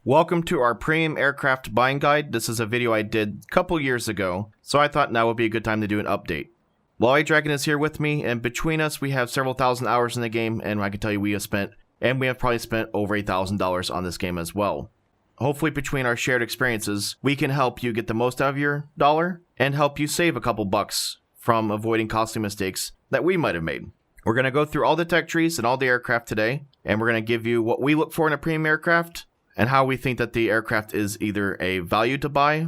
Welcome to our premium aircraft buying guide. This is a video I did a couple years ago, so I thought now would be a good time to do an update. Wally Dragon is here with me, and between us we have several thousand hours in the game, and I can tell you we have probably spent over $8,000 on this game as well. Hopefully between our shared experiences, we can help you get the most out of your dollar, and help you save a couple bucks from avoiding costly mistakes that we might have made. We're going to go through all the tech trees and all the aircraft today, and we're going to give you what we look for in a premium aircraft, and how we think that the aircraft is either a value to buy,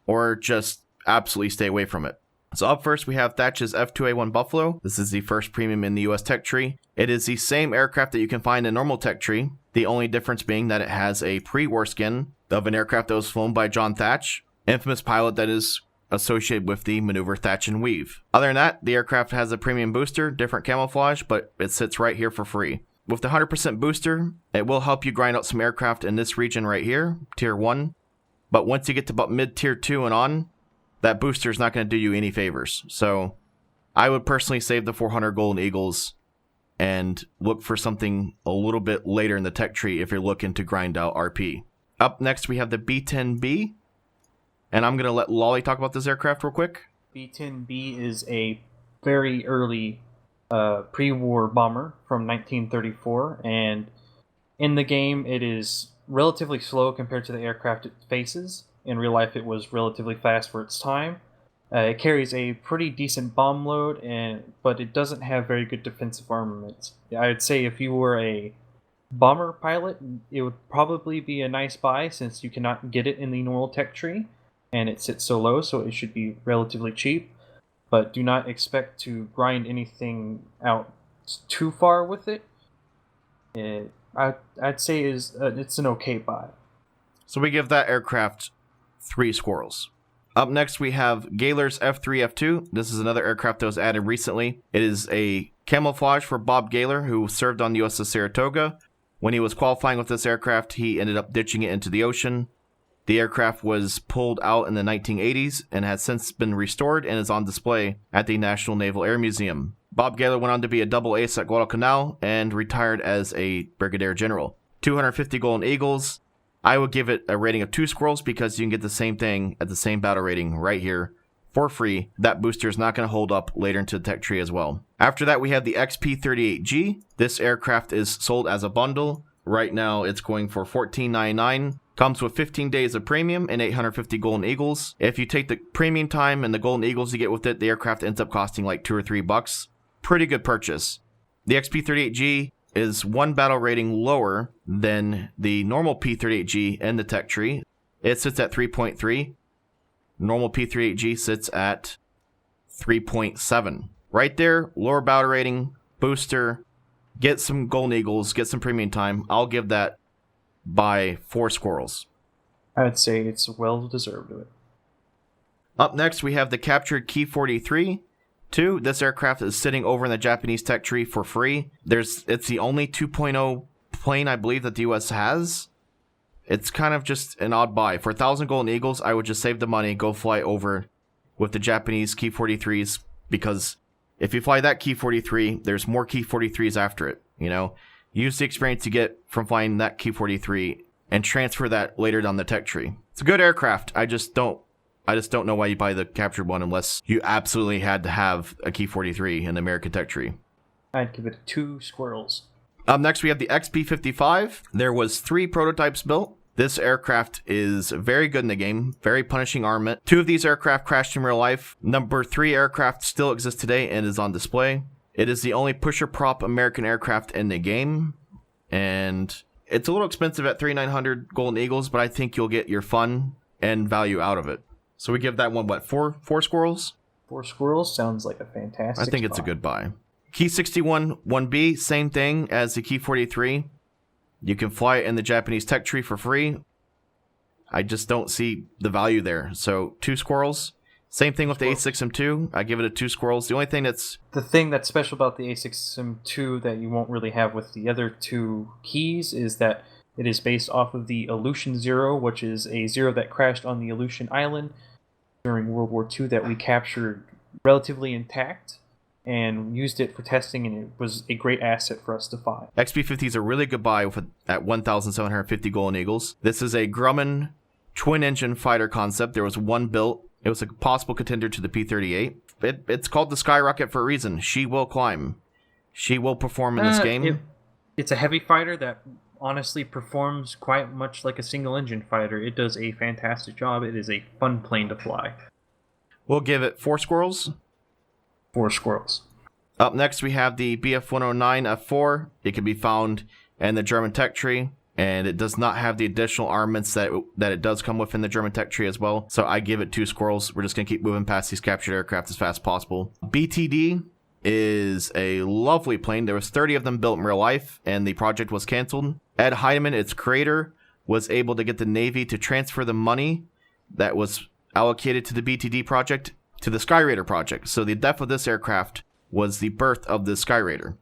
or just absolutely stay away from it. So up first we have Thatch's F2A1 Buffalo. This is the first premium in the US tech tree. It is the same aircraft that you can find in normal tech tree, the only difference being that it has a pre-war skin of an aircraft that was flown by John Thatch, infamous pilot that is associated with the maneuver Thatch and Weave. Other than that, the aircraft has a premium booster, different camouflage, but it sits right here for free. With the 100% booster, it will help you grind out some aircraft in this region right here, tier 1. But once you get to about mid-tier 2 and on, that booster is not going to do you any favors. So I would personally save the 400 Golden Eagles and look for something a little bit later in the tech tree if you're looking to grind out RP. Up next, we have the B-10B. And I'm going to let Lolly talk about this aircraft real quick. B-10B is a very early pre-war bomber from 1934, and in the game it is relatively slow compared to the aircraft it faces. In real life it was relatively fast for its time. It carries a pretty decent bomb load, but it doesn't have very good defensive armaments. I'd say if you were a bomber pilot, it would probably be a nice buy since you cannot get it in the normal tech tree, and it sits so low, so it should be relatively cheap. But do not expect to grind anything out too far with it. I'd say it's an okay buy. So we give that aircraft 3 squirrels. Up next we have Gaylor's F3 F2. This is another aircraft that was added recently. It is a camouflage for Bob Gaylor, who served on the USS Saratoga. When he was qualifying with this aircraft, he ended up ditching it into the ocean. The aircraft was pulled out in the 1980s and has since been restored and is on display at the National Naval Air Museum. Bob Gaylor went on to be a double ace at Guadalcanal and retired as a brigadier general. 250 Golden Eagles. I would give it a rating of 2 squirrels because you can get the same thing at the same battle rating right here for free. That booster is not going to hold up later into the tech tree as well. After that, we have the XP-38G. This aircraft is sold as a bundle. Right now, it's going for $14.99. Comes with 15 days of premium and 850 Golden Eagles. If you take the premium time and the Golden Eagles you get with it, the aircraft ends up costing like $2 or $3. Pretty good purchase. The XP-38G is 1 battle rating lower than the normal P-38G in the tech tree. It sits at 3.3. Normal P-38G sits at 3.7. Right there, lower battle rating, booster, get some Golden Eagles, get some premium time. I'll give that by 4 squirrels. I'd say it's well deserved of it. Up next, we have the captured Ki-43 2. This aircraft is sitting over in the Japanese tech tree for free. It's the only 2.0 plane I believe that the US has. It's kind of just an odd buy. For 1,000 Golden Eagles, I would just save the money, go fly over with the Japanese Ki-43s, because if you fly that Ki-43, there's more Ki-43s after it, you know? Use the experience you get from flying that Ki-43 and transfer that later down the tech tree. It's a good aircraft. I just don't know why you buy the captured one unless you absolutely had to have a Ki-43 in the American tech tree. I'd give it 2 squirrels. Up next, we have the XP-55. There was 3 prototypes built. This aircraft is very good in the game, very punishing armament. 2 of these aircraft crashed in real life. Number 3 aircraft still exists today and is on display. It is the only pusher-prop American aircraft in the game, and it's a little expensive at 3,900 Golden Eagles, but I think you'll get your fun and value out of it. So we give that one, what, 4 squirrels? 4 squirrels sounds like a fantastic I think it's a good buy. Ki-61 1B, same thing as the Ki-43. You can fly it in the Japanese tech tree for free. I just don't see the value there. So 2 squirrels. Same thing with the A6M2. I give it a 2 squirrels. The only thing that's special about the A6M2 that you won't really have with the other 2 keys is that it is based off of the Aleutian Zero, which is a Zero that crashed on the Aleutian Island during World War II that we captured relatively intact. and used it for testing, and it was a great asset for us to find. XP50 is a really good buy at 1,750 golden eagles. This is a Grumman twin-engine fighter concept. There was one built. It was a possible contender to the P-38. It's called the Skyrocket for a reason. She will climb. She will perform in this game. It's a heavy fighter that honestly performs quite much like a single-engine fighter. It does a fantastic job. It is a fun plane to fly. We'll give it 4 squirrels. 4 squirrels. Up next, we have the Bf109 F4. It can be found in the German tech tree, and it does not have the additional armaments that it does come with in the German tech tree as well. So I give it 2 squirrels. We're just going to keep moving past these captured aircraft as fast as possible. BTD is a lovely plane. There was 30 of them built in real life, and the project was canceled. Ed Heidemann, its creator, was able to get the Navy to transfer the money that was allocated to the BTD project to the Skyraider project. So the death of this aircraft was the birth of the Skyraider.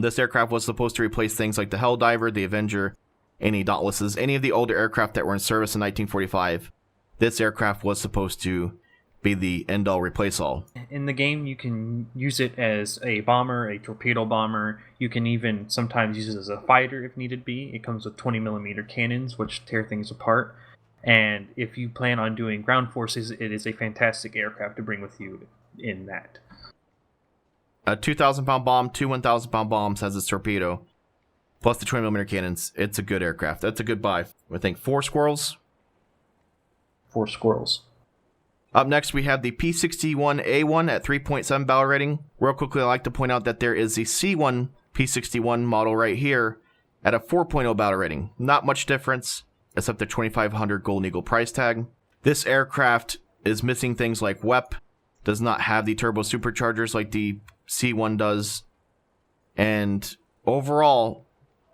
This aircraft was supposed to replace things like the Helldiver, the Avenger, any Dauntlesses, any of the older aircraft that were in service in 1945. This aircraft was supposed to be the end-all, replace-all. In the game, you can use it as a bomber, a torpedo bomber. You can even sometimes use it as a fighter if needed be. It comes with 20mm cannons, which tear things apart. And if you plan on doing ground forces, it is a fantastic aircraft to bring with you in that. A 2,000-pound bomb, 2 1,000-pound bombs has its torpedo, plus the 20mm cannons. It's a good aircraft. That's a good buy. I think 4 squirrels. 4 squirrels. Up next, we have the P61A1 at 3.7 battle rating. Real quickly, I'd like to point out that there is the C1 P61 model right here at a 4.0 battle rating. Not much difference, except the 2,500 Golden Eagle price tag. This aircraft is missing things like WEP, does not have the turbo superchargers like the C1 does, and overall,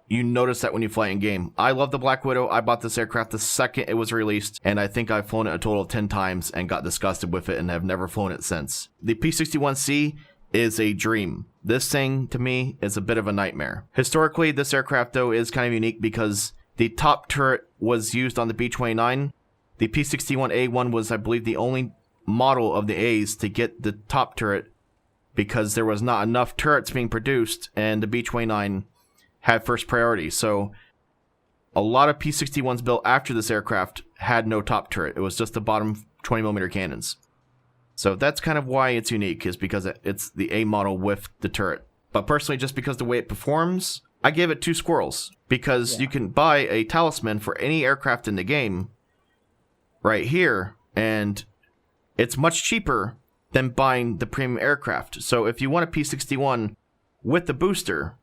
you notice that when you fly in game. I love the Black Widow. I bought this aircraft the second it was released, and I think I've flown it a total of 10 times and got disgusted with it and have never flown it since. The P61C is a dream. This thing, to me, is a bit of a nightmare. Historically, this aircraft, though, is kind of unique because the top turret was used on the B-29. The P61A1 was, I believe, the only model of the A's to get the top turret because there was not enough turrets being produced, and the B-29 had first priority. So a lot of P-61s built after this aircraft had no top turret. It was just the bottom 20mm cannons. So that's kind of why it's unique, is because it's the A model with the turret. But personally, just because the way it performs, I give it 2 squirrels, because you can buy a talisman for any aircraft in the game right here, and it's much cheaper than buying the premium aircraft. So if you want a P61 with the booster,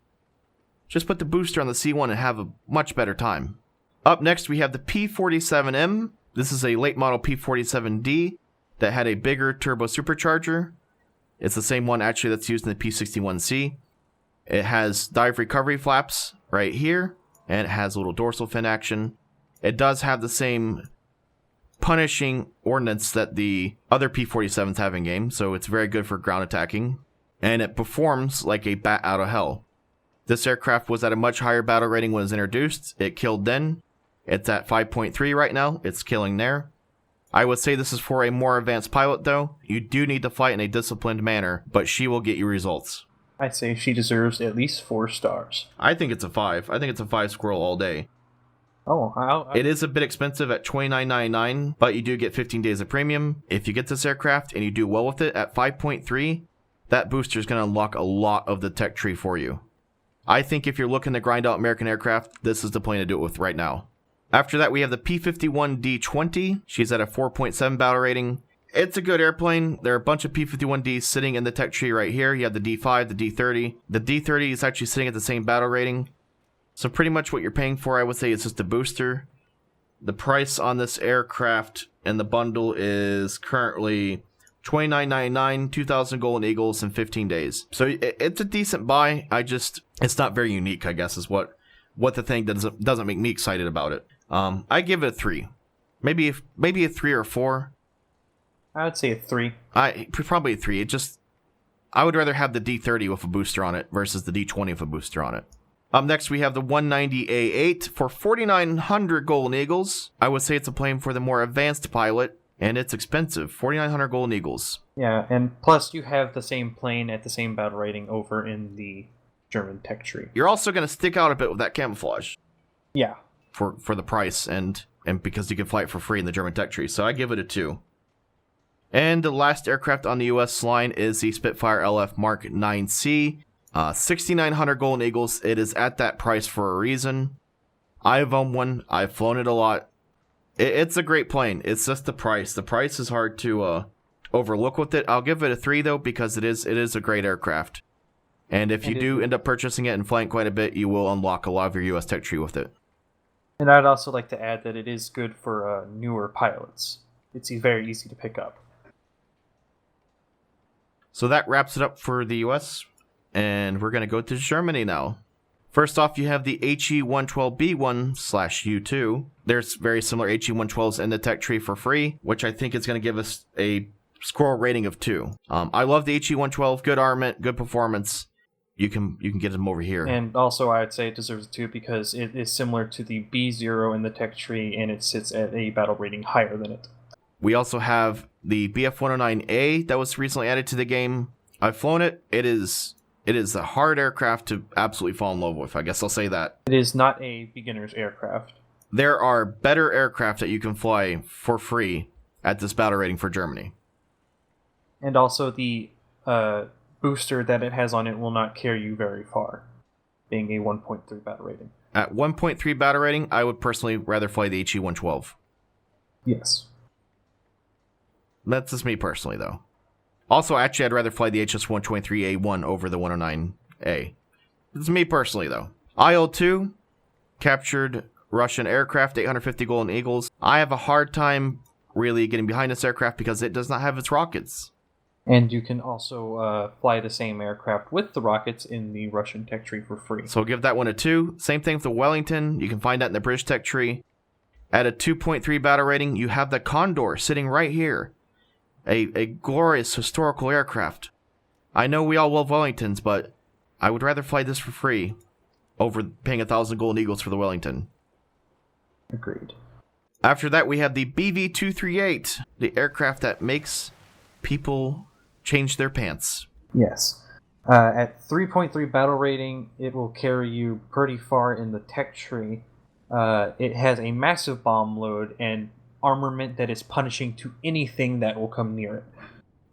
just put the booster on the C1 and have a much better time. Up next, we have the P47M. This is a late model P47 D that had a bigger turbo supercharger. It's the same one actually that's used in the P61C. It has dive recovery flaps right here, and it has a little dorsal fin action. It does have the same punishing ordnance that the other P47s have in game, so it's very good for ground attacking. And it performs like a bat out of hell. This aircraft was at a much higher battle rating when it was introduced. It killed then. It's at 5.3 right now. It's killing there. I would say this is for a more advanced pilot, though. You do need to fight in a disciplined manner, but she will get you results. I'd say she deserves at least 4 stars. I think it's a 5. I think it's a 5 squirrel all day. Oh, it is a bit expensive at $29.99, but you do get 15 days of premium. If you get this aircraft and you do well with it at 5.3, that booster is going to unlock a lot of the tech tree for you. I think if you're looking to grind out American aircraft, this is the plane to do it with right now. After that, we have the P51 D20. She's at a 4.7 battle rating. It's a good airplane. There are a bunch of P51Ds sitting in the tech tree right here. You have the D5, the D30. The D30 is actually sitting at the same battle rating. So pretty much what you're paying for, I would say, is just a booster. The price on this aircraft and the bundle is currently $29.99, 2,000 Golden Eagles in 15 days. So it's a decent buy. It's not very unique, I guess, is what the thing doesn't make me excited about it. I give it a 3. Maybe a 3 or 4. I would say a 3. Probably a 3. I would rather have the D30 with a booster on it versus the D20 with a booster on it. Up next, we have the 190 A8 for 4,900 Golden Eagles. I would say it's a plane for the more advanced pilot, And it's expensive, 4,900 golden eagles. Yeah, and plus you have the same plane at the same battle rating over in the German tech tree. You're also going to stick out a bit with that camouflage. Yeah. For the price, and because you can fly it for free in the German tech tree. So I give it a 2. And the last aircraft on the US line is the Spitfire LF Mark 9C. 6,900 golden eagles. It is at that price for a reason. I've owned one. I've flown it a lot. It's a great plane. It's just the price. The price is hard to overlook with it. I'll give it a 3 though, because it is a great aircraft. And if you do end up purchasing it and flying quite a bit, you will unlock a lot of your US tech tree with it. And I'd also like to add that it is good for newer pilots. It's very easy to pick up. So that wraps it up for the US, and we're going to go to Germany now. First off, you have the Aichi 112B1/U2. There's very similar Aichi 112s in the tech tree for free, which I think is going to give us a squirrel rating of 2. I love the Aichi 112, good armament, good performance. You can get them over here. And also I'd say it deserves a 2 because it is similar to the B0 in the tech tree, and it sits at a battle rating higher than it. We also have the Fw190 that was recently added to the game. I've flown it. It is a hard aircraft to absolutely fall in love with. I guess I'll say that. It is not a beginner's aircraft. There are better aircraft that you can fly for free at this battle rating for Germany. And also the booster that it has on it will not carry you very far, being a 1.3 battle rating. At 1.3 battle rating, I would personally rather fly the Aichi 112. Yes. That's just me personally, though. Also, actually, I'd rather fly the HS-123A1 over the 109A. This is me personally, though. IL-2 captured Russian aircraft, 850 golden eagles. I have a hard time really getting behind this aircraft because it does not have its rockets. And you can also fly the same aircraft with the rockets in the Russian tech tree for free. So give that one a 2. Same thing with the Wellington. You can find that in the British tech tree. At a 2.3 battle rating, you have the Condor sitting right here. A glorious historical aircraft. I know we all love Wellingtons, but I would rather fly this for free over paying 1,000 golden eagles for the Wellington. Agreed. After that, we have the BV-238, the aircraft that makes people change their pants. Yes. At 3.3 battle rating, it will carry you pretty far in the tech tree. It has a massive bomb load and armament that is punishing to anything that will come near it.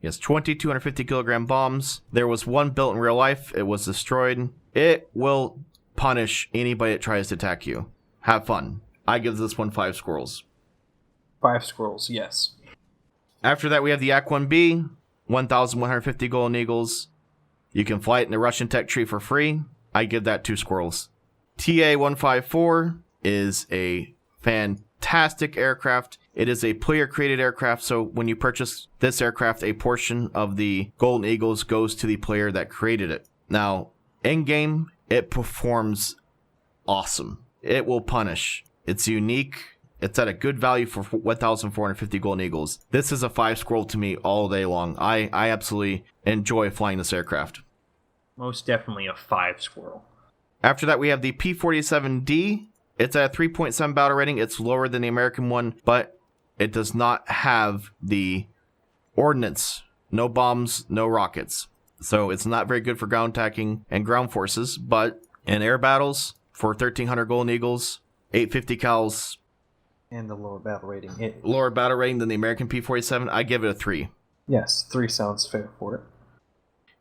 Yes, 250 kilogram bombs. There was one built in real life. It was destroyed. It will punish anybody that tries to attack you. Have fun. I give this one 5 squirrels. 5 squirrels, yes. After that, we have the AK-1B, 1,150 golden eagles. You can fly it in the Russian tech tree for free. I give that 2 squirrels. TA-154 is a fantastic aircraft. It is a player-created aircraft, so when you purchase this aircraft, a portion of the golden eagles goes to the player that created it. Now, in-game, it performs awesome. It will punish. It's unique. It's at a good value for 1,450 golden eagles. This is a 5 squirrel to me all day long. I absolutely enjoy flying this aircraft. Most definitely a 5 squirrel. After that, we have the P-47 D. It's at a 3.7 battle rating. It's lower than the American one, but it does not have the ordnance. No bombs, no rockets. So it's not very good for ground attacking and ground forces, but in air battles, for 1,300 golden eagles, 850 cals, and the lower battle rating. Lower battle rating than the American P-47, I give it a 3. Yes, 3 sounds fair for it.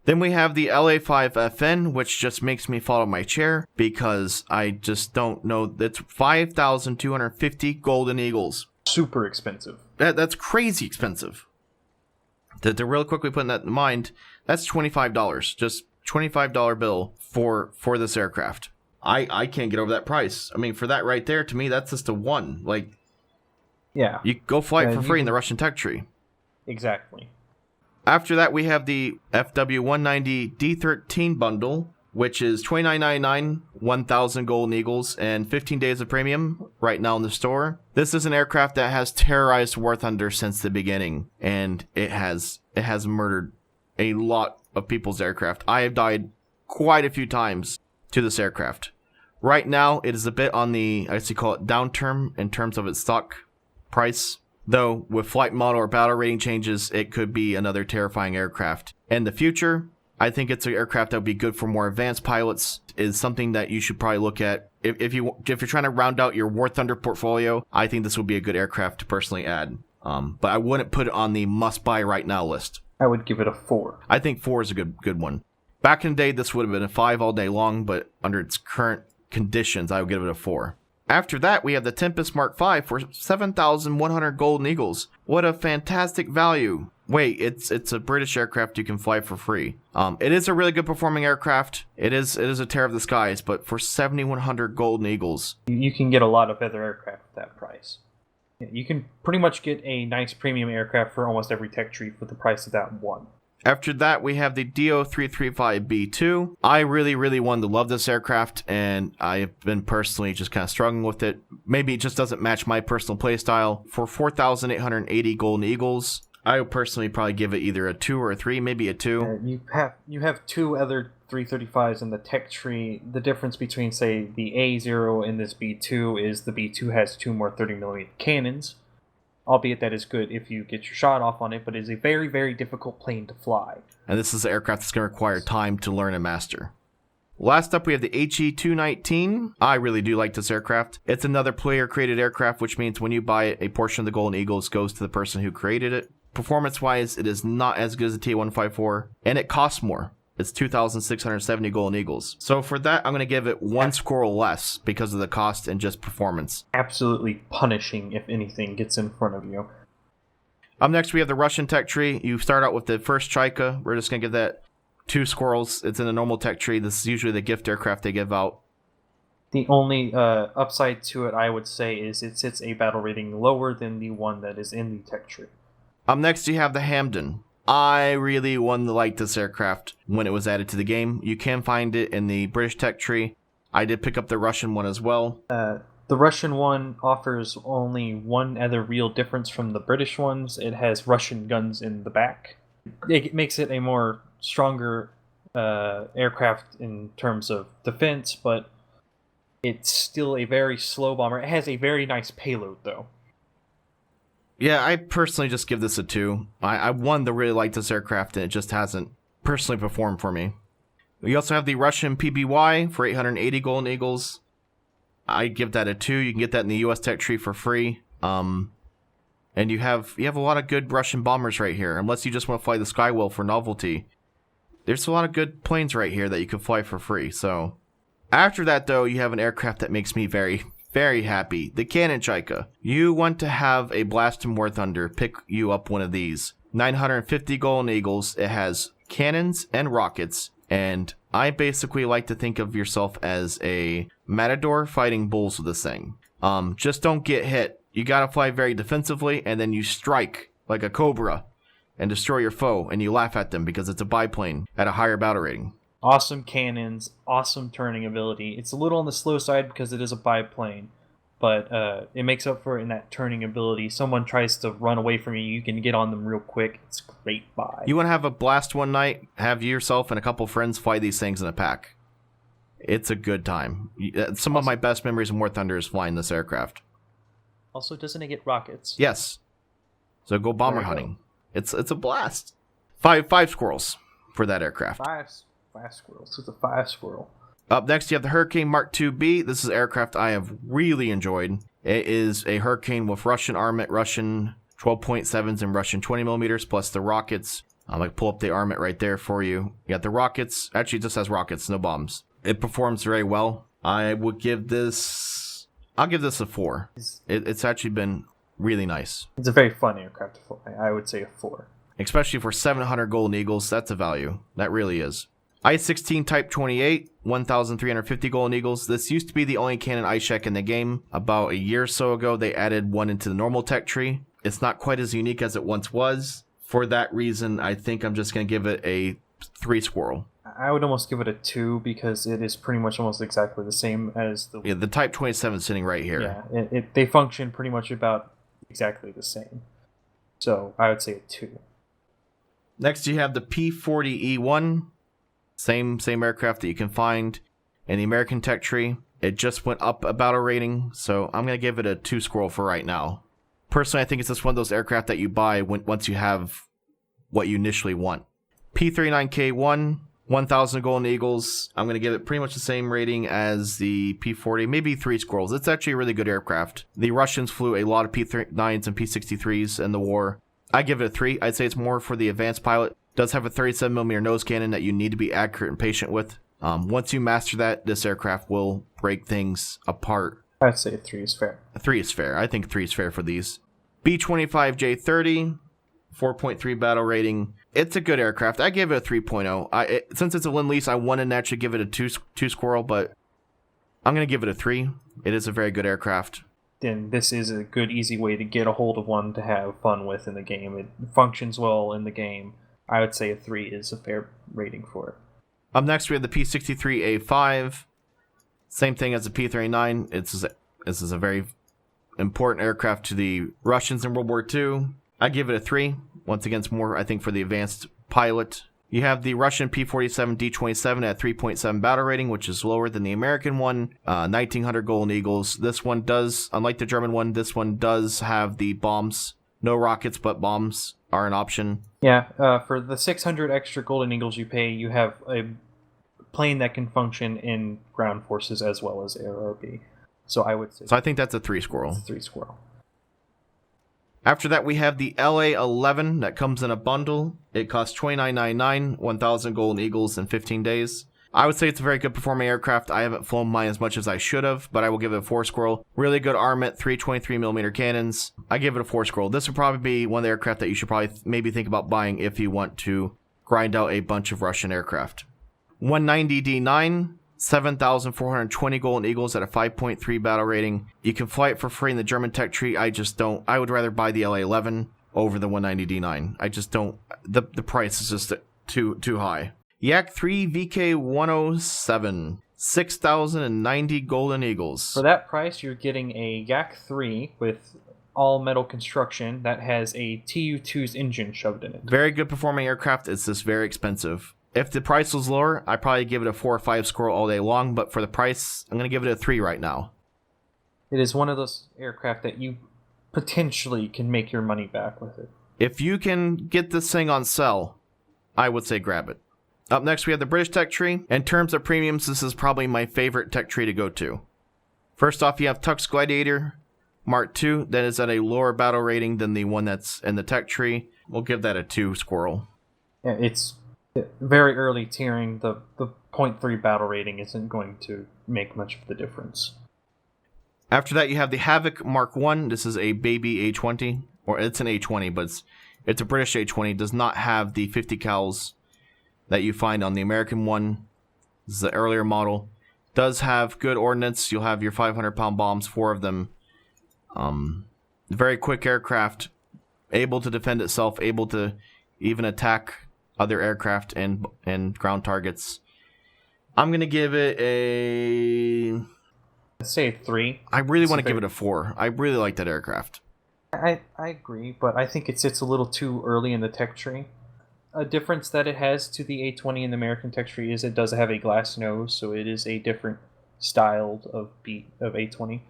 Then we have the LA-5FN, which just makes me fall out of my chair because I just don't know. It's 5,250 golden eagles. Super expensive. That's crazy expensive. To real quickly put that in mind, that's $25. Just $25 bill for this aircraft. I can't get over that price. I mean, for that right there, to me, that's just a 1. Like, yeah, you go fly it for free in the Russian tech tree. Exactly. After that, we have the Fw190 D13 bundle, which is $29.99, 1,000 golden eagles, and 15 days of premium right now in the store. This is an aircraft that has terrorized War Thunder since the beginning, and it has murdered a lot of people's aircraft. I have died quite a few times to this aircraft. Right now, it is a bit on the, I used to call it downturn in terms of its stock price, Though, with flight model or battle rating changes, it could be another terrifying aircraft. In the future, I think it's an aircraft that would be good for more advanced pilots, is something that you should probably look at. If you're trying to round out your War Thunder portfolio, I think this would be a good aircraft to personally add. But I wouldn't put it on the must-buy right now list. I would give it a 4. I think 4 is a good one. Back in the day, this would have been a 5 all day long, but under its current conditions, I would give it a 4. After that, we have the Tempest Mark 5 for 7,100 Golden Eagles. What a fantastic value. Wait, it's a British aircraft you can fly for free. It is a really good performing aircraft. It is a tear of the skies, but for 7,100 Golden Eagles. You can get a lot of other aircraft at that price. You can pretty much get a nice premium aircraft for almost every tech tree for the price of that one. After that, we have the DO335B2. I really wanted to love this aircraft, and I have been personally just kind of struggling with it. Maybe it just doesn't match my personal playstyle. For 4,880 Golden Eagles, I would personally probably give it either a 2 or a 3, maybe a 2. You have 2 other 335s in the tech tree. The difference between, say, the A0 and this B2 is the B2 has 2 more 30mm cannons. Albeit that is good if you get your shot off on it, but it is a very difficult plane to fly. And this is an aircraft that's going to require time to learn and master. Last up, we have the Aichi 219. I really do like this aircraft. It's another player-created aircraft, which means when you buy it, a portion of the Golden Eagles goes to the person who created it. Performance-wise, it is not as good as the T154, and it costs more. It's 2,670 Golden Eagles. So for that, I'm going to give it 1 squirrel less because of the cost and just performance. Absolutely punishing if anything gets in front of you. Up next, we have the Russian tech tree. You start out with the first Chaika. We're just going to give that 2 squirrels. It's in the normal tech tree. This is usually the gift aircraft they give out. The only upside to it, I would say, is it sits a battle rating lower than the one that is in the tech tree. Up next, you have the Hamden. I really wanted to like this aircraft when it was added to the game. You can find it in the British tech tree. I did pick up the Russian one as well. The Russian one offers only one other real difference from the British ones. It has Russian guns in the back. It makes it a more stronger aircraft in terms of defense, but it's still a very slow bomber. It has a very nice payload, though. Yeah, I personally just give this a 2. I wanted to really like this aircraft, and it just hasn't personally performed for me. We also have the Russian PBY for 880 Golden Eagles. I give that a 2. You can get that in the US tech tree for free. And you have a lot of good Russian bombers right here, unless you just want to fly the Skywell for novelty. There's a lot of good planes right here that you can fly for free. So after that, though, you have an aircraft that makes me very happy. The Cannon Chaika. You want to have a blast in War Thunder, pick you up one of these. 950 Golden Eagles. It has cannons and rockets, and I basically like to think of yourself as a matador fighting bulls with this thing. Just don't get hit. You gotta fly very defensively, and then you strike like a cobra and destroy your foe, and you laugh at them because it's a biplane at a higher battle rating. Awesome cannons, awesome turning ability. It's a little on the slow side because it is a biplane, but it makes up for it in that turning ability. Someone tries to run away from you, you can get on them real quick. It's a great buy. You want to have a blast one night, have yourself and a couple friends fly these things in a pack. It's a good time. Some of my best memories in War Thunder is flying this aircraft. Also, doesn't it get rockets? Yes. So go bomber hunting. It's a blast. Five squirrels for that aircraft. Five squirrels. It's a 5 squirrel. Up next, you have the Hurricane Mark Two B. This is an aircraft I have really enjoyed. It is a Hurricane with Russian armament, Russian 12.7s and Russian 20mm, plus the rockets. I'm going to pull up the armament right there for you. You got the rockets. Actually, it just has rockets, no bombs. It performs very well. I would give this... I'll give this a 4. It's actually been really nice. It's a very fun aircraft to fly. I would say a 4. Especially for 700 Golden Eagles, that's a value. That really is. I-16 Type 28, 1,350 Golden Eagles. This used to be the only cannon Aichi in the game. About a year or so ago, they added one into the normal tech tree. It's not quite as unique as it once was. For that reason, I think I'm just going to give it a 3 squirrel. I would almost give it a 2 because it is pretty much almost exactly the same as the... Yeah, the Type 27 sitting right here. Yeah, they function pretty much about exactly the same. So I would say a 2. Next, you have the P-40E1. Same aircraft that you can find in the American tech tree. It just went up a battle rating, so I'm going to give it a 2 squirrel for right now. Personally, I think it's just one of those aircraft that you buy once you have what you initially want. P-39K1, 1,000 Golden Eagles. I'm going to give it pretty much the same rating as the P-40, maybe 3 squirrels. It's actually a really good aircraft. The Russians flew a lot of P-39s and P-63s in the war. I give it a 3. I'd say it's more for the advanced pilot. It does have a 37mm nose cannon that you need to be accurate and patient with. Once you master that, this aircraft will break things apart. I'd say 3 is fair. 3 is fair. I think 3 is fair for these. B-25J30, 4.3 battle rating. It's a good aircraft. I gave it a 3.0. Since it's a Lend-Lease, I wanted to actually give it a 2 squirrel, but I'm going to give it a 3. It is a very good aircraft. Then this is a good, easy way to get a hold of one to have fun with in the game. It functions well in the game. I would say a 3 is a fair rating for it. Up next, we have the P-63A5. Same thing as the P-39. This is a very important aircraft to the Russians in World War II. I give it a 3. Once again, it's more, I think, for the advanced pilot. You have the Russian P-47 D-27 at 3.7 battle rating, which is lower than the American one. 1,900 Golden Eagles. This one does, unlike the German one, this one does have the bombs. No rockets, but bombs are an option. Yeah, for the 600 extra Golden Eagles you pay, you have a plane that can function in ground forces as well as ARB. So I would say... So I think that's a 3 squirrel. 3 squirrel. After that, we have the LA-11 that comes in a bundle. It costs $29.99, 1,000 Golden Eagles in 15 days. I would say it's a very good performing aircraft. I haven't flown mine as much as I should have, but I will give it a 4 squirrel. Really good armament, 3 23mm cannons. I give it a 4 squirrel. This would probably be one of the aircraft that you should probably maybe think about buying if you want to grind out a bunch of Russian aircraft. 190 D9. 7,420 Golden Eagles at a 5.3 battle rating. You can fly it for free in the German tech tree. I just don't. I would rather buy the LA-11 over the 190 D9. I just don't. The price is just too high. Yak 3 VK107. 6,090 Golden Eagles. For that price, you're getting a Yak 3 with all metal construction that has a Tu-2's engine shoved in it. Very good performing aircraft. It's just very expensive. If the price was lower, I'd probably give it a 4 or 5 squirrel all day long, but for the price, I'm going to give it a 3 right now. It is one of those aircraft that you potentially can make your money back with it. If you can get this thing on sale, I would say grab it. Up next, we have the British tech tree. In terms of premiums, this is probably my favorite tech tree to go to. First off, you have Tux Gladiator Mark Two. That is at a lower battle rating than the one that's in the tech tree. We'll give that a 2 squirrel. Yeah, it's very early tiering. The 0.3 battle rating isn't going to make much of the difference. After that, you have the Havoc Mark One. This is a baby A20, or it's an A20, but it's a British A20. It does not have the 50 cals that you find on the American one. This is the earlier model. It does have good ordnance. You'll have your 500-pound bombs, 4 of them. Very quick aircraft, able to defend itself, able to even attack other aircraft and ground targets. I'm going to give it a... I'd say 3. I really want to give it a 4. I really like that aircraft. I agree, but I think it sits a little too early in the tech tree. A difference that it has to the A20 in the American tech tree is it does have a glass nose, so it is a different style of A20.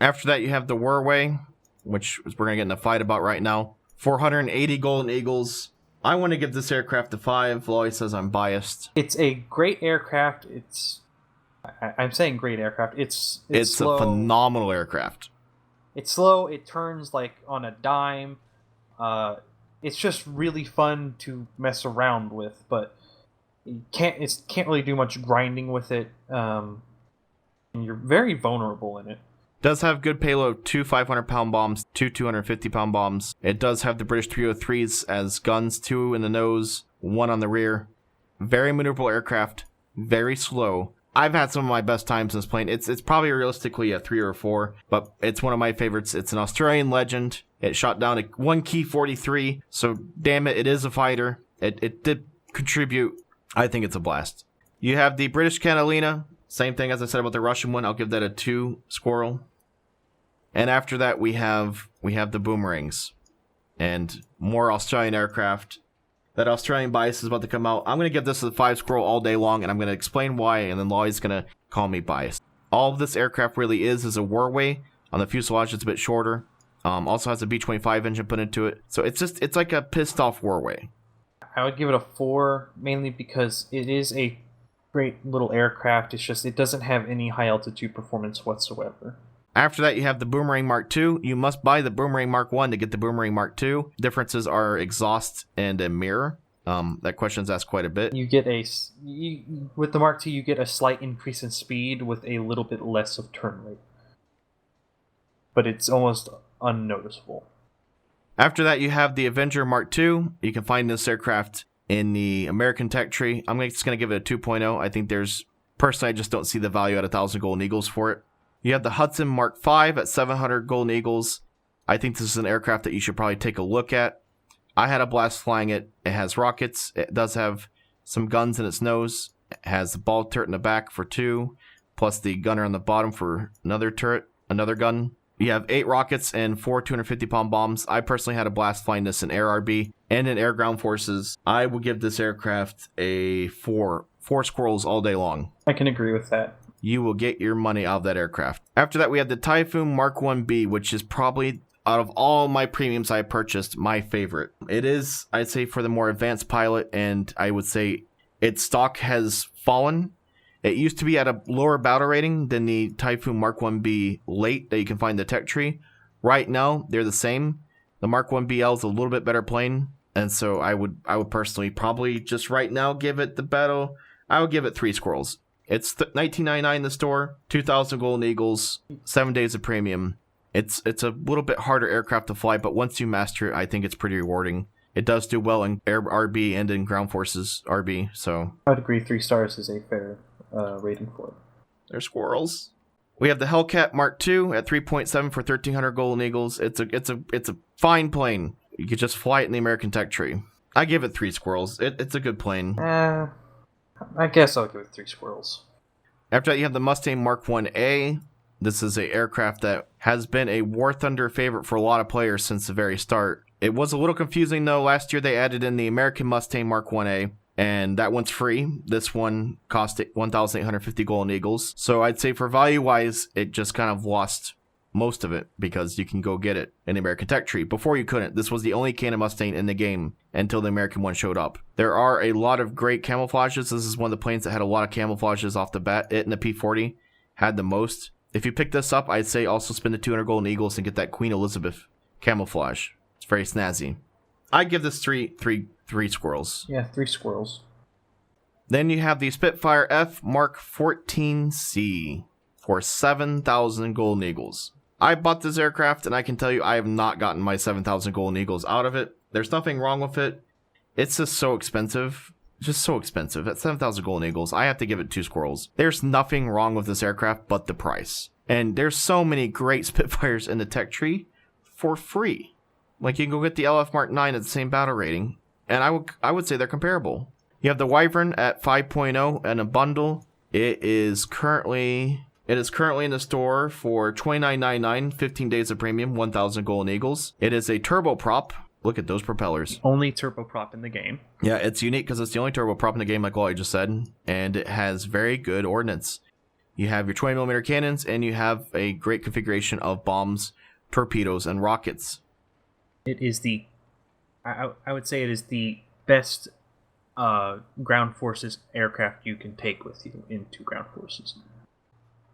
After that, you have the Warway, which we're going to get in a fight about right now. 480 Golden Eagles. I want to give this aircraft a 5. Lloyd says I'm biased. It's a great aircraft. I'm saying great aircraft. It's slow. A phenomenal aircraft. It's slow. It turns like on a dime. It's just really fun to mess around with, but you can't really do much grinding with it. And you're very vulnerable in it. Does have good payload, 2 500-pound bombs, 2 250-pound bombs. It does have the British 303s as guns, 2 in the nose, 1 on the rear. Very maneuverable aircraft, very slow. I've had some of my best times in this plane. It's probably realistically a 3 or 4, but it's one of my favorites. It's an Australian legend. It shot down a 1 Key 43, so damn it, it is a fighter. It did contribute. I think it's a blast. You have the British Catalina. Same thing as I said about the Russian one. I'll give that a 2 squirrel. And after that, we have the Boomerangs and more Australian aircraft. That Australian bias is about to come out. I'm going to give this a 5 squirrel all day long, and I'm going to explain why, and then Lloyd's going to call me biased. All of this aircraft really is a Warway. On the fuselage, it's a bit shorter. Also has a B-25 engine put into it. So it's like a pissed off Warway. I would give it a 4, mainly because it is a great little aircraft. It's just it doesn't have any high altitude performance whatsoever. After that, you have the Boomerang Mark Two. You must buy the Boomerang Mark One to get the Boomerang Mark Two. Differences are exhaust and a mirror. That question's asked quite a bit. You get with the Mark II, you get a slight increase in speed with a little bit less of turn rate, but it's almost unnoticeable. After that, you have the Avenger Mark Two. You can find this aircraft in the American tech tree. I'm just going to give it a 2.0. I think personally, I just don't see the value at 1,000 Golden Eagles for it. You have the Hudson Mark V at 700 Golden Eagles. I think this is an aircraft that you should probably take a look at. I had a blast flying it. It has rockets. It does have some guns in its nose. It has a ball turret in the back for 2, plus the gunner on the bottom for another turret, another gun. You have 8 rockets and 4 250-pound bombs. I personally had a blast flying this in Air RB and in Air Ground Forces. I will give this aircraft a 4. 4 squirrels all day long. I can agree with that. You will get your money out of that aircraft. After that, we have the Typhoon Mark One B, which is probably, out of all my premiums I purchased, my favorite. It is, I'd say, for the more advanced pilot, and I would say its stock has fallen. It used to be at a lower battle rating than the Typhoon Mark 1B late that you can find in the tech tree. Right now, they're the same. The Mark 1BL is a little bit better plane, and so I would personally probably just right now give it the battle. I would give it 3 squirrels. It's $19.99 in the store, 2,000 Golden Eagles, 7 days of premium. It's a little bit harder aircraft to fly, but once you master it, I think it's pretty rewarding. It does do well in Air RB and in Ground Forces RB, so... I would agree 3 stars is a fair rating for it. They're squirrels. We have the Hellcat Mark Two at 3.7 for 1,300 Golden Eagles. It's a fine plane. You could just fly it in the American tech tree. I give it 3 squirrels. It's a good plane. I guess I'll give it 3 squirrels. After that, you have the Mustang Mark 1A. This is an aircraft that has been a War Thunder favorite for a lot of players since the very start. It was a little confusing, though. Last year, they added in the American Mustang Mark 1A, and that one's free. This one cost 1,850 Golden Eagles. So I'd say for value-wise, it just kind of lost most of it because you can go get it in the American tech tree. Before you couldn't. This was the only Cannon Mustang in the game until the American one showed up. There are a lot of great camouflages. This is one of the planes that had a lot of camouflages off the bat. It and the P-40 had the most. If you pick this up, I'd say also spend the 200 Golden Eagles and get that Queen Elizabeth camouflage. It's very snazzy. I'd give this three squirrels. Yeah, 3 squirrels. Then you have the Spitfire F Mark 14C for 7,000 Golden Eagles. I bought this aircraft, and I can tell you I have not gotten my 7,000 Golden Eagles out of it. There's nothing wrong with it. It's just so expensive. Just so expensive. At 7,000 Golden Eagles, I have to give it 2 squirrels. There's nothing wrong with this aircraft but the price. And there's so many great Spitfires in the tech tree for free. Like, you can go get the LF Mark 9 at the same battle rating, and I would say they're comparable. You have the Wyvern at 5.0 and a bundle. It is currently in the store for $29.99, 15 days of premium, 1,000 Golden Eagles. It is a turboprop. Look at those propellers. Only turboprop in the game. Yeah, it's unique because it's the only turboprop in the game, like what I just said, and it has very good ordnance. You have your 20mm cannons, and you have a great configuration of bombs, torpedoes, and rockets. It is I would say it is the best ground forces aircraft you can take with you into ground forces.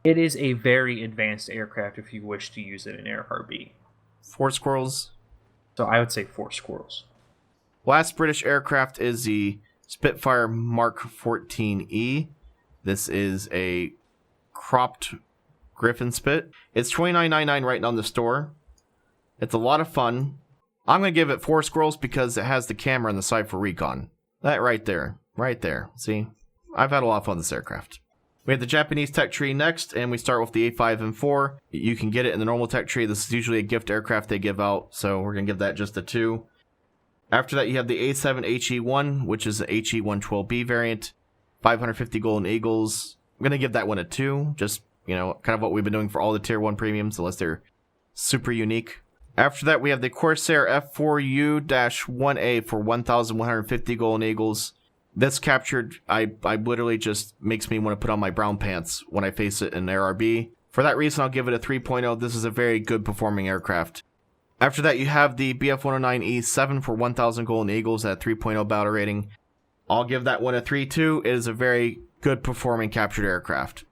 It is a very advanced aircraft if you wish to use it in Air RB. 4 squirrels. So I would say 4 squirrels. Last British aircraft is the Spitfire Mark 14E. This is a cropped Griffin Spit. It's $29.99 right now in the store. It's a lot of fun. I'm going to give it 4 squirrels because it has the camera on the side for recon. That right there. Right there. See? I've had a lot of fun with this aircraft. We have the Japanese tech tree next, and we start with the A5M4. You can get it in the normal tech tree. This is usually a gift aircraft they give out, so we're going to give that just a 2. After that, you have the A7 HE1, which is an HE112B variant. 550 Golden Eagles. I'm going to give that one a 2. Just, kind of what we've been doing for all the Tier 1 premiums, unless they're super unique. After that, we have the Corsair F4U-1A for 1,150 Golden Eagles. This captured, I literally just makes me want to put on my brown pants when I face it in Air RB. For that reason, I'll give it a 3.0. This is a very good performing aircraft. After that, you have the Fw190 E7 for 1,000 Golden Eagles at 3.0 battle rating. I'll give that one a 3-2. It is a very good performing captured aircraft.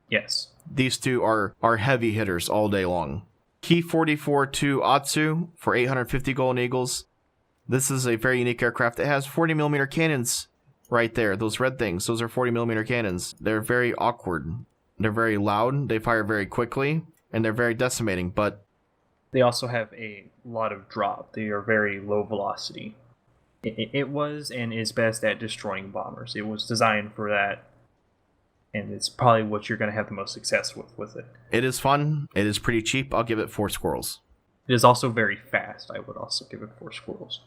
Yes. These two are heavy hitters all day long. Key 44-2 Atsu for 850 Golden Eagles. This is a very unique aircraft. It has 40mm cannons right there. Those red things, those are 40mm cannons. They're very awkward. They're very loud. They fire very quickly, and they're very decimating, but they also have a lot of drop. They are very low velocity. It was and is best at destroying bombers. It was designed for that, and it's probably what you're going to have the most success with it. It is fun. It is pretty cheap. I'll give it 4 squirrels. It is also very fast. I would also give it 4 squirrels.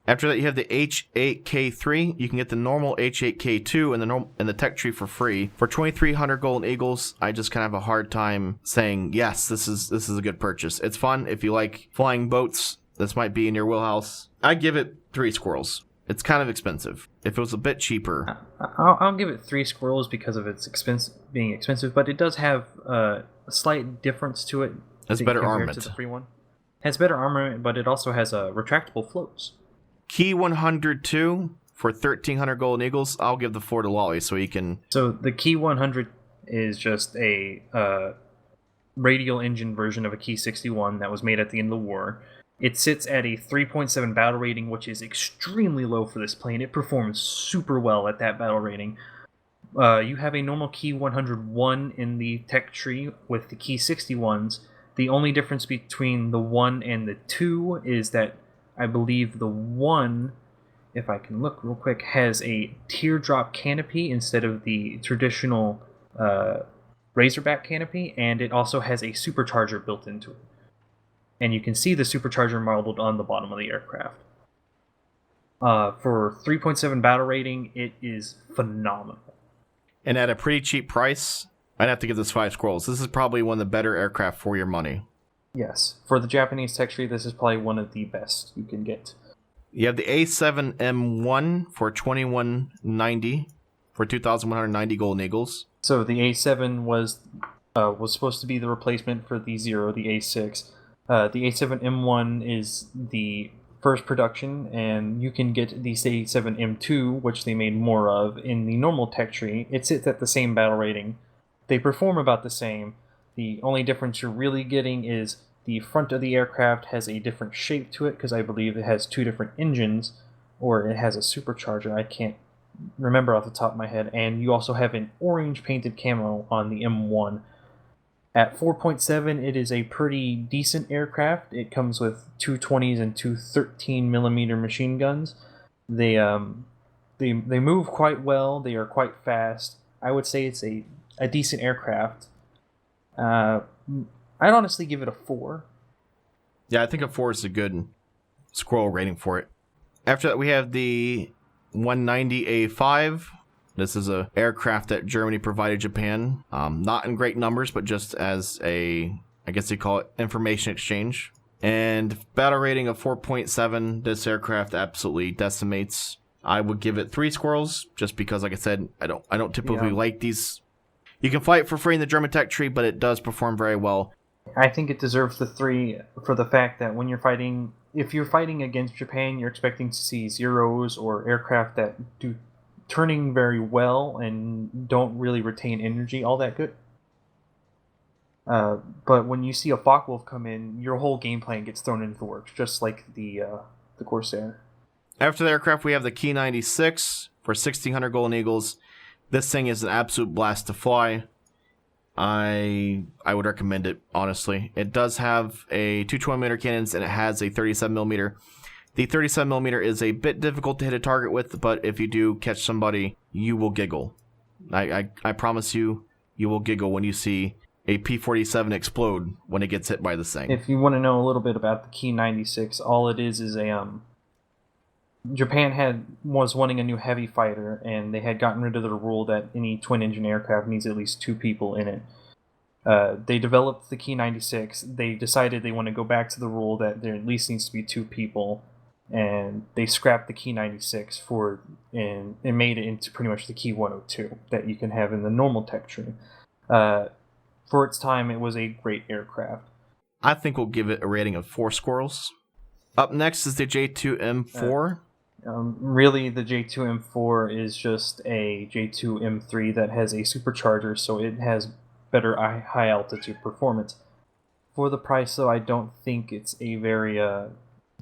After that, you have the H8K3. You can get the normal H8K2 in the tech tree for free. For 2,300 Golden Eagles, I just kind of have a hard time saying, yes, this is a good purchase. It's fun. If you like flying boats, this might be in your wheelhouse. I give it 3 squirrels. It's kind of expensive. If it was a bit cheaper. I'll give it 3 squirrels because of its being expensive, but it does have a slight difference to it. It's better armament. To the free one. It has better armament, but it also has retractable floats. Key 102 for 1,300 Golden Eagles. I'll give the 4 to Lolly so he can... So the Key 100 is just a radial engine version of a Key 61 that was made at the end of the war. It sits at a 3.7 battle rating, which is extremely low for this plane. It performs super well at that battle rating. You have a normal Key 101 in the tech tree with the Key 61s. The only difference between the 1 and the 2 is that I believe the 1, if I can look real quick, has a teardrop canopy instead of the traditional Razorback canopy, and it also has a supercharger built into it. And you can see the supercharger modeled on the bottom of the aircraft. For 3.7 battle rating, it is phenomenal. And at a pretty cheap price, I'd have to give this 5 squirrels. This is probably one of the better aircraft for your money. Yes. For the Japanese tech tree, this is probably one of the best you can get. You have the A7M1 for 2,190 for 2,190 Golden Eagles. So the A7 was supposed to be the replacement for the Zero, the A6. The A7M1 is the first production, and you can get the A7M2, which they made more of, in the normal tech tree. It sits at the same battle rating. They perform about the same. The only difference you're really getting is the front of the aircraft has a different shape to it, because I believe it has 2 different engines, or it has a supercharger. I can't remember off the top of my head. And you also have an orange painted camo on the M1. At 4.7, it is a pretty decent aircraft. It comes with 2 20s and 2 13mm machine guns. They move quite well. They are quite fast. I would say it's a decent aircraft. I'd honestly give it a 4. Yeah, I think a 4 is a good squirrel rating for it. After that, we have the 190A5. This is an aircraft that Germany provided Japan. Not in great numbers, but just as I guess they call it, information exchange. And battle rating of 4.7. This aircraft absolutely decimates. I would give it 3 squirrels, just because, like I said, I don't typically like these. You can fly it for free in the German tech tree, but it does perform very well. I think it deserves the 3 for the fact that when you're fighting, if you're fighting against Japan, you're expecting to see Zeros or aircraft that do turning very well and don't really retain energy all that good. But when you see a Focke-Wulf come in, your whole game plan gets thrown into the works, just like the Corsair. After the aircraft, we have the Key 96 for 1,600 Golden Eagles. This thing is an absolute blast to fly. I would recommend it, honestly. It does have a 220mm cannons, and it has a 37mm. The 37mm is a bit difficult to hit a target with, but if you do catch somebody, you will giggle. I promise you, you will giggle when you see a P-47 explode when it gets hit by this thing. If you want to know a little bit about the Key 96, all it is a Japan was wanting a new heavy fighter, and they had gotten rid of the rule that any twin-engine aircraft needs at least 2 people in it. They developed the Key 96. They decided they want to go back to the rule that there at least needs to be 2 people, and they scrapped the Key 96 and made it into pretty much the Key 102 that you can have in the normal tech tree. For its time, it was a great aircraft. I think we'll give it a rating of 4 squirrels. Up next is the J2M4. Really, the J2M4 is just a J2M3 that has a supercharger, so it has better high altitude performance. For the price, though, I don't think it's a very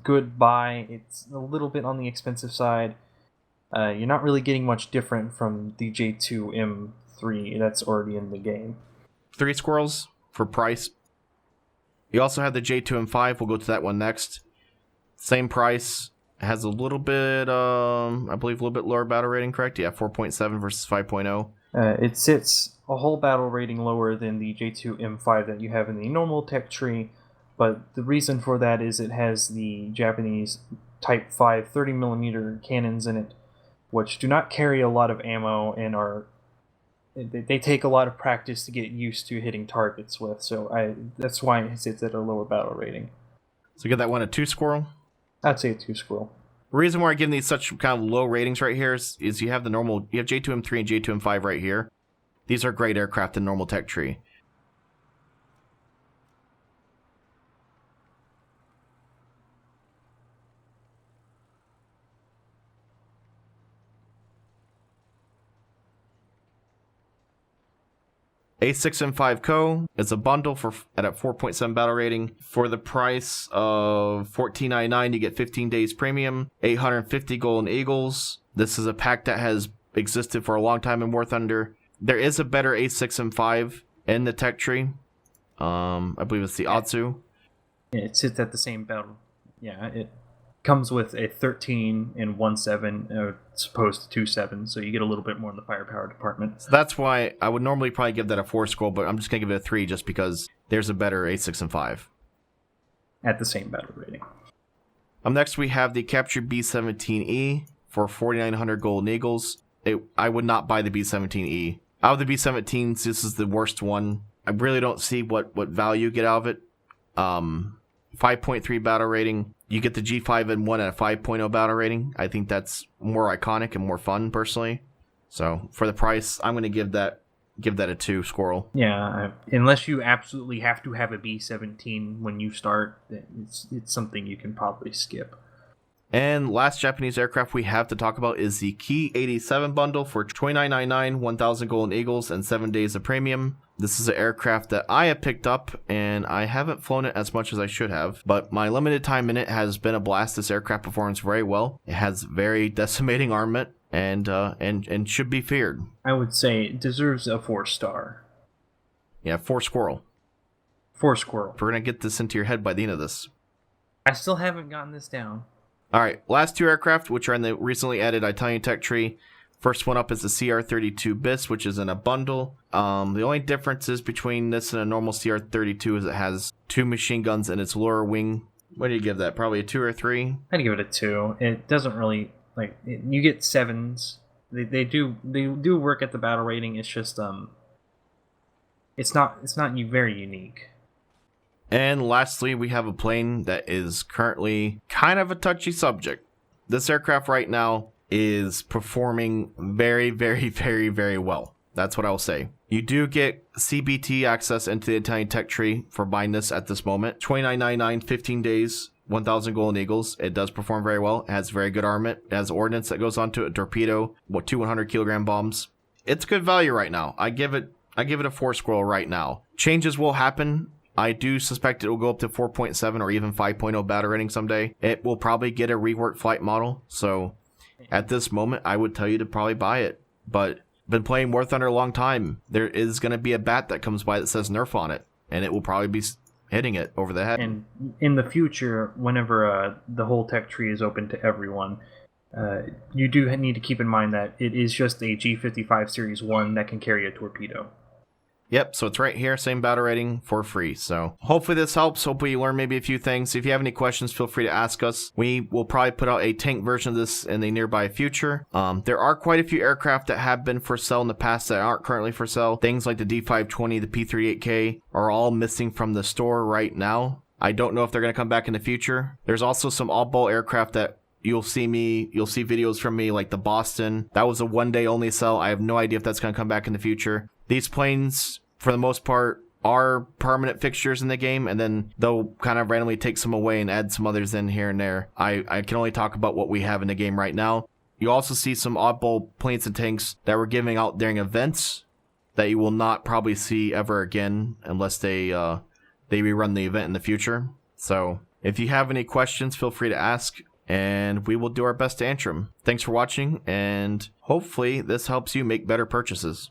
good buy. It's a little bit on the expensive side. You're not really getting much different from the J2M3 that's already in the game. 3 squirrels for price. You also have the J2M5. We'll go to that one next. Same price. It has a little bit, I believe, a little bit lower battle rating, correct? Yeah, 4.7 versus 5.0. It sits a whole battle rating lower than the J2M5 that you have in the normal tech tree, but the reason for that is it has the Japanese Type 5 30mm cannons in it, which do not carry a lot of ammo and they take a lot of practice to get used to hitting targets with, so that's why it sits at a lower battle rating. So give that one a 2 squirrel? I'd say a 2 squirrel. The reason why I'm giving these such kind of low ratings right here is you have you have J2M3 and J2M5 right here. These are great aircraft in normal tech tree. A6M5 Co. is a bundle at a 4.7 battle rating. For the price of $14.99, you get 15 days premium, 850 Golden Eagles. This is a pack that has existed for a long time in War Thunder. There is a better A6M5 in the tech tree. I believe it's the Atsu. Yeah, it sits at the same battle. Yeah, it comes with a 13 and 1.7 as opposed to 2.7, so you get a little bit more in the firepower department. So that's why I would normally probably give that a 4 squirrel, but I'm just going to give it a 3 just because there's a better A6M5. At the same battle rating. Next we have the Capture B-17E for 4,900 Golden Eagles. I would not buy the B-17E. Out of the B-17s, this is the worst one. I really don't see what value you get out of it. 5.3 battle rating. You get the G5N1 at a 5.0 battle rating. I think that's more iconic and more fun, personally. So for the price, I'm going to give that a 2 squirrel. Yeah, unless you absolutely have to have a B-17 when you start, it's something you can probably skip. And last Japanese aircraft we have to talk about is the Ki 87 bundle for $29.99, 1,000 Golden Eagles, and 7 days of premium. This is an aircraft that I have picked up, and I haven't flown it as much as I should have, but my limited time in it has been a blast. This aircraft performs very well. It has very decimating armament, and should be feared. I would say it deserves a 4-star. Yeah, 4 squirrel. 4 squirrel. We're going to get this into your head by the end of this. I still haven't gotten this down. Alright, last 2 aircraft, which are in the recently added Italian tech tree. First one up is the CR-32 BIS, which is in a bundle. The only differences between this and a normal CR-32 is it has 2 machine guns in its lower wing. What do you give that? Probably a 2 or 3? I'd give it a 2. It doesn't really, you get 7s. They do work at the battle rating. It's just, it's not very unique. And lastly, we have a plane that is currently kind of a touchy subject. This aircraft right now is performing very, very, very, very well. That's what I'll say. You do get CBT access into the Italian tech tree for buying this at this moment. $29.99, 15 days, 1,000 Golden Eagles. It does perform very well. It has very good armament. It has ordnance that goes onto it, a torpedo, 2 100-kilogram bombs. It's good value right now. I give it a 4 squirrel right now. Changes will happen. I do suspect it will go up to 4.7 or even 5.0 battle rating someday. It will probably get a reworked flight model. So at this moment, I would tell you to probably buy it. But been playing War Thunder a long time. There is going to be a bat that comes by that says Nerf on it. And it will probably be hitting it over the head. And in the future, whenever the whole tech tree is open to everyone, you do need to keep in mind that it is just a G55 Series 1 that can carry a torpedo. Yep, so it's right here, same battle rating for free. So hopefully this helps. Hopefully you learn maybe a few things. If you have any questions, feel free to ask us. We will probably put out a tank version of this in the nearby future. There are quite a few aircraft that have been for sale in the past that aren't currently for sale. Things like the D520, the P38K are all missing from the store right now. I don't know if they're going to come back in the future. There's also some all-ball aircraft that you'll see videos from me, like the Boston. That was a one-day only sell. I have no idea if that's going to come back in the future. These planes, for the most part, are permanent fixtures in the game, and then they'll kind of randomly take some away and add some others in here and there. I can only talk about what we have in the game right now. You also see some oddball planes and tanks that we're giving out during events that you will not probably see ever again unless they rerun the event in the future. So if you have any questions, feel free to ask, and we will do our best to answer them. Thanks for watching, and hopefully this helps you make better purchases.